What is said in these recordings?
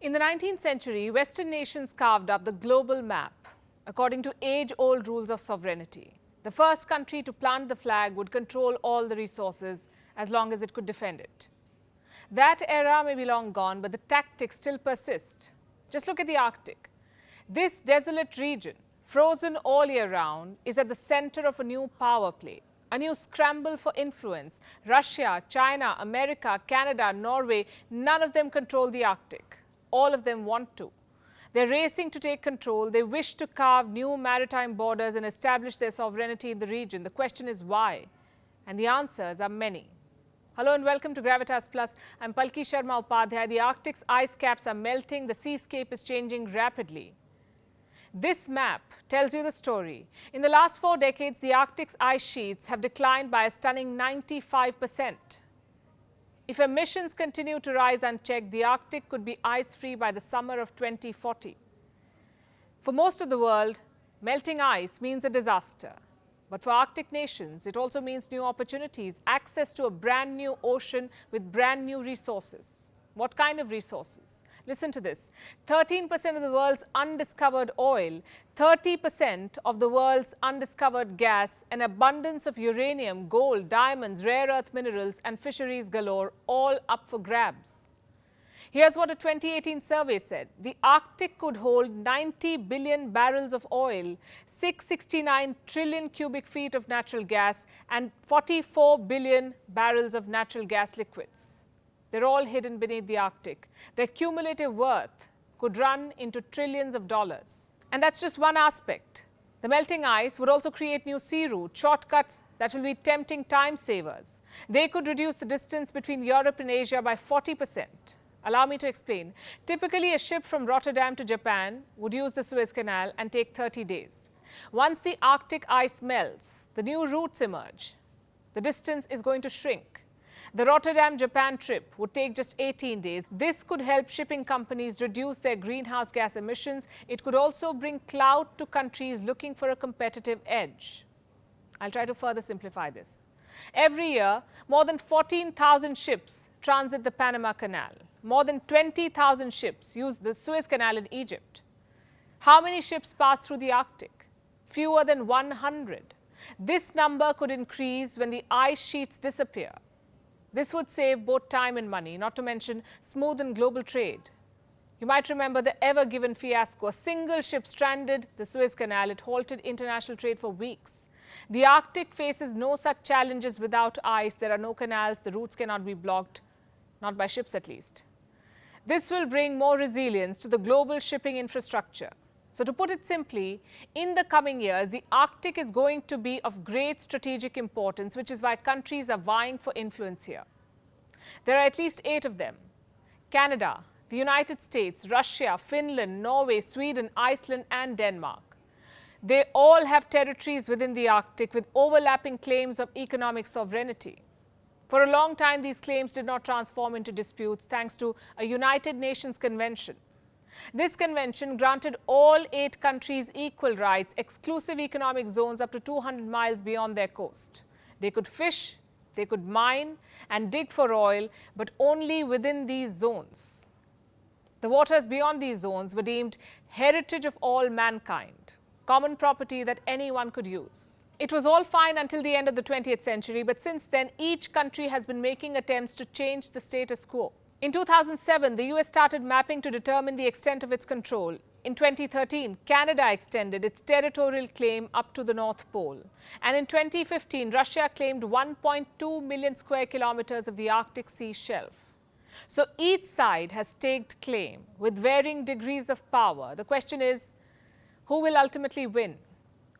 In the 19th century, Western nations carved up the global map according to age-old rules of sovereignty. The first country to plant the flag would control all the resources as long as it could defend it. That era may be long gone, but the tactics still persist. Just look at the Arctic. This desolate region, frozen all year round, is at the center of a new power play, a new scramble for influence. Russia, China, America, Canada, Norway, none of them control the Arctic. All of them want to. They're racing to take control. They wish to carve new maritime borders and establish their sovereignty in the region. The question is why? And the answers are many. Hello and welcome to Gravitas Plus. I'm Palki Sharma. The Arctic's ice caps are melting. The seascape is changing rapidly. This map tells you the story. In the last 4 decades, the Arctic's ice sheets have declined by a stunning 95%. If emissions continue to rise unchecked, the Arctic could be ice-free by the summer of 2040. For most of the world, melting ice means a disaster. But for Arctic nations, it also means new opportunities, access to a brand new ocean with brand new resources. What kind of resources? Listen to this. 13% of the world's undiscovered oil, 30% of the world's undiscovered gas, an abundance of uranium, gold, diamonds, rare earth minerals, and fisheries galore, all up for grabs. Here's what a 2018 survey said. The Arctic could hold 90 billion barrels of oil, 669 trillion cubic feet of natural gas, and 44 billion barrels of natural gas liquids. They're all hidden beneath the Arctic. Their cumulative worth could run into trillions of dollars. And that's just one aspect. The melting ice would also create new sea routes, shortcuts that will be tempting time savers. They could reduce the distance between Europe and Asia by 40%. Allow me to explain. Typically, a ship from Rotterdam to Japan would use the Suez Canal and take 30 days. Once the Arctic ice melts, the new routes emerge. The distance is going to shrink. The Rotterdam-Japan trip would take just 18 days. This could help shipping companies reduce their greenhouse gas emissions. It could also bring clout to countries looking for a competitive edge. I'll try to further simplify this. Every year, more than 14,000 ships transit the Panama Canal. More than 20,000 ships use the Suez Canal in Egypt. How many ships pass through the Arctic? Fewer than 100. This number could increase when the ice sheets disappear. This would save both time and money, not to mention smoothen global trade. You might remember the Ever Given fiasco. A single ship stranded the Suez Canal. It halted international trade for weeks. The Arctic faces no such challenges without ice. There are no canals. The routes cannot be blocked, not by ships at least. This will bring more resilience to the global shipping infrastructure. So to put it simply, in the coming years, the Arctic is going to be of great strategic importance, which is why countries are vying for influence here. There are at least 8 of them: Canada, the United States, Russia, Finland, Norway, Sweden, Iceland, and Denmark. They all have territories within the Arctic with overlapping claims of economic sovereignty. For a long time, these claims did not transform into disputes thanks to a United Nations Convention. This convention granted all 8 countries equal rights, exclusive economic zones up to 200 miles beyond their coast. They could fish, they could mine and dig for oil, but only within these zones. The waters beyond these zones were deemed heritage of all mankind, common property that anyone could use. It was all fine until the end of the 20th century, but since then, each country has been making attempts to change the status quo. In 2007, the US started mapping to determine the extent of its control. In 2013, Canada extended its territorial claim up to the North Pole. And in 2015, Russia claimed 1.2 million square kilometers of the Arctic Sea shelf. So each side has staked claim with varying degrees of power. The question is, who will ultimately win?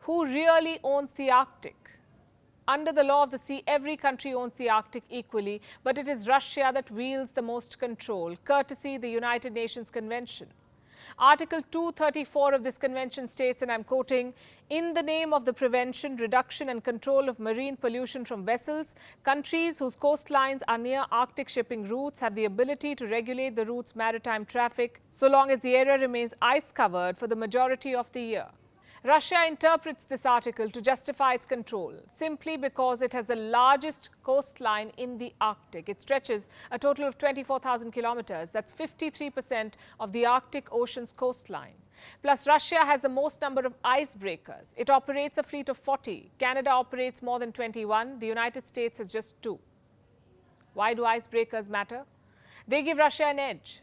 Who really owns the Arctic? Under the law of the sea, every country owns the Arctic equally, but it is Russia that wields the most control, courtesy the United Nations Convention. Article 234 of this convention states, and I'm quoting, "In the name of the prevention, reduction and control of marine pollution from vessels, countries whose coastlines are near Arctic shipping routes have the ability to regulate the route's maritime traffic so long as the area remains ice-covered for the majority of the year." Russia interprets this article to justify its control simply because it has the largest coastline in the Arctic. It stretches a total of 24,000 kilometers. That's 53% of the Arctic Ocean's coastline. Plus, Russia has the most number of icebreakers. It operates a fleet of 40. Canada operates more than 21. The United States has just 2. Why do icebreakers matter? They give Russia an edge.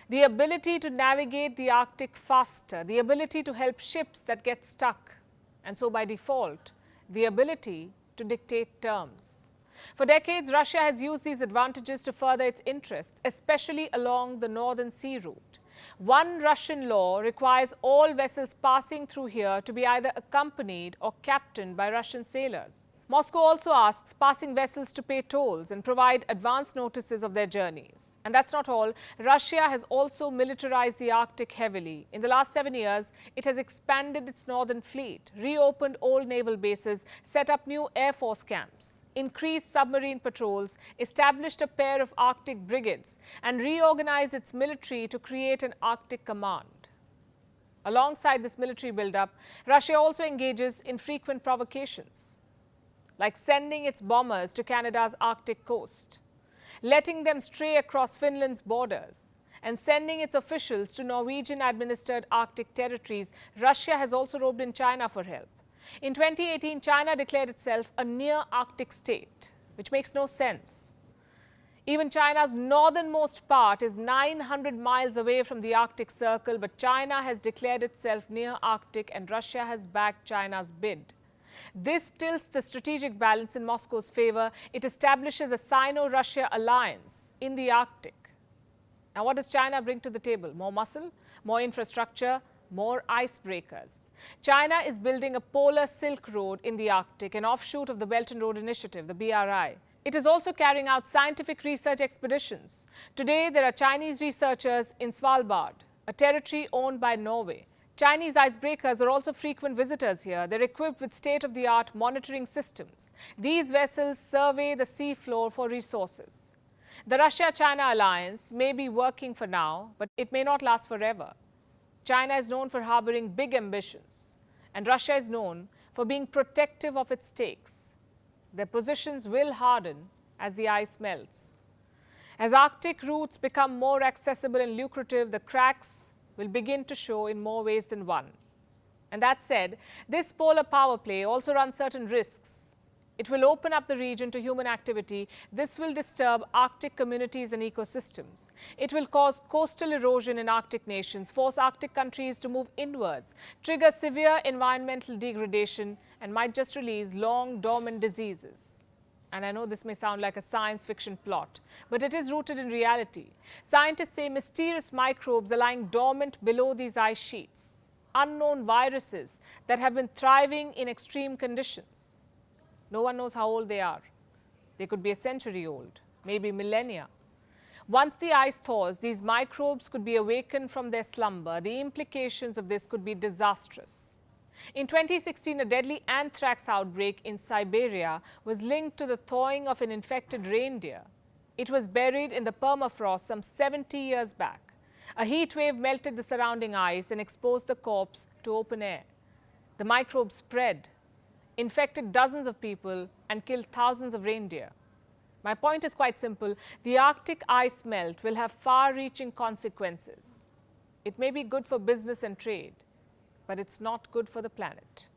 The ability to navigate the Arctic faster, the ability to help ships that get stuck, and so by default, the ability to dictate terms. For decades, Russia has used these advantages to further its interests, especially along the Northern Sea route. One Russian law requires all vessels passing through here to be either accompanied or captained by Russian sailors. Moscow also asks passing vessels to pay tolls and provide advance notices of their journeys. And that's not all. Russia has also militarized the Arctic heavily. In the last 7 years, it has expanded its northern fleet, reopened old naval bases, set up new Air Force camps, increased submarine patrols, established a pair of Arctic brigades, and reorganized its military to create an Arctic command. Alongside this military buildup, Russia also engages in frequent provocations, like sending its bombers to Canada's Arctic coast, letting them stray across Finland's borders, and sending its officials to Norwegian-administered Arctic territories. Russia has also roped in China for help. In 2018, China declared itself a near-Arctic state, which makes no sense. Even China's northernmost part is 900 miles away from the Arctic Circle, but China has declared itself near-Arctic and Russia has backed China's bid. This tilts the strategic balance in Moscow's favor. It establishes a SINO-RUSSIA alliance in the Arctic. Now, what does China bring to the table? More muscle, more infrastructure, more icebreakers. China is building a polar Silk Road in the Arctic, an offshoot of the Belt and Road Initiative, the BRI. It is also carrying out scientific research expeditions. Today, there are Chinese researchers in Svalbard, a territory owned by Norway. Chinese icebreakers are also frequent visitors here. They're equipped with state-of-the-art monitoring systems. These vessels survey the seafloor for resources. The Russia-China alliance may be working for now, but it may not last forever. China is known for harboring big ambitions, and Russia is known for being protective of its stakes. Their positions will harden as the ice melts. As Arctic routes become more accessible and lucrative, the cracks will begin to show in more ways than one. And that said, this polar power play also runs certain risks. It will open up the region to human activity. This will disturb Arctic communities and ecosystems. It will cause coastal erosion in Arctic nations, force Arctic countries to move inwards, trigger severe environmental degradation, and might just release long dormant diseases. And I know this may sound like a science fiction plot, but it is rooted in reality. Scientists say mysterious microbes are lying dormant below these ice sheets, unknown viruses that have been thriving in extreme conditions. No one knows how old they are. They could be a century old, maybe millennia. Once the ice thaws, these microbes could be awakened from their slumber. The implications of this could be disastrous. In 2016, a deadly anthrax outbreak in Siberia was linked to the thawing of an infected reindeer. It was buried in the permafrost some 70 years back. A heat wave melted the surrounding ice and exposed the corpse to open air. The microbes spread, infected dozens of people, and killed thousands of reindeer. My point is quite simple. The Arctic ice melt will have far-reaching consequences. It may be good for business and trade, but it's not good for the planet.